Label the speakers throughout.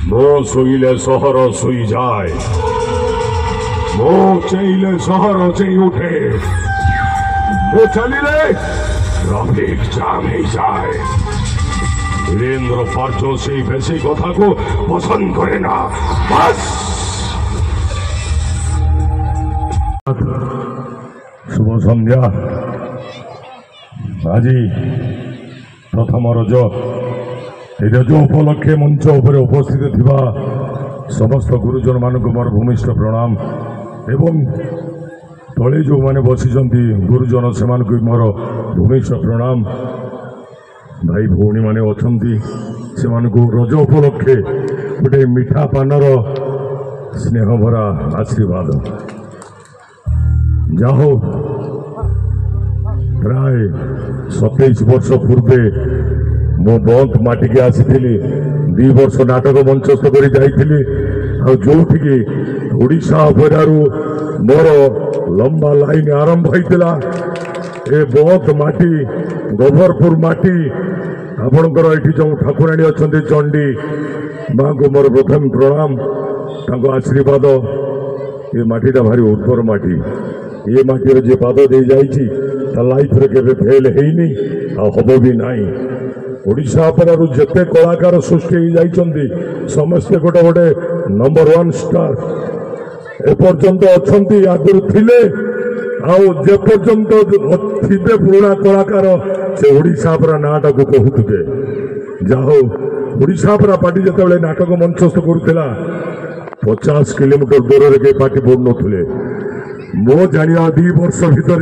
Speaker 1: मो शुईले सहर शुई जाए, मो चेइले सहर चेई उठे, मो चलिले ट्राफिक जाम हो जाए। वीरेंद्र पार्थ से बेसी कथा को पसंद करे ना। बस शुभ संध्या। आज प्रथम रज रज उपलक्षे मंच उपर उपस्थित थिबा समस्त गुरुजन मानक मोर भूमिष्ठ प्रणाम एवं तले जो माने बसिचंती गुरुजन से मोर भूमिष्ठ प्रणाम। भाई भौणी माने अछंती से रज उपलक्षे गोटे मिठा पानर स्नेह भरा आशीर्वाद। जाहो प्राय 27 वर्ष पूर्वे मो बंद माटिके आसी 2 वर्ष नाटक मंचस्थ कर जो ओडिशा उपरारू मोर लंबा लाइन आरंभ होता। ए बंद माटी गोबरपुर माटी आपणकर ये जो ठाकुराणी अच्छा चंडी माँ को मोर प्रथम प्रणाम। आशीर्वाद ये माटीटा भारी उर्वर माटी। ये माटीर जे पाद दे जाइए लाइफ रे फेल हैनी हम भी नहीं। ओडिशा पर जिते कलाकार सृष्टि जाइछंती समस्ते गोटे गोटे नंबर 1 स्टार एपर्यंत अच्छी आगुरी थिले जे पर्यंत थे पुराना कलाकार से ओडिशा पर नाटा को कहते। जाहो ओडिशा पर पार्टी जिते नाटक मंचस्थ करुला 50 किलोमीटर दूर के पार्टी बोर्ड नुले। मो जानिया 2 वर्ष भितर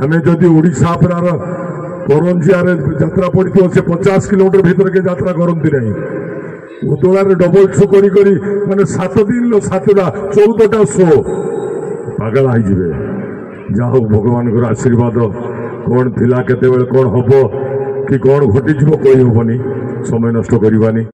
Speaker 1: आम जदि ओडिशा पर करंजिया यात्रा पड़ी से 50 किलोमीटर भीतर के यात्रा करती नहीं। उदला डबल शो करी माने 7 दिन 7टा 14टा शो पागल हो। जाओ भगवान आशीर्वाद कौन थिला केते बेले कौन हम कि कौन घटी कही हेनी समय नष्ट करवानी।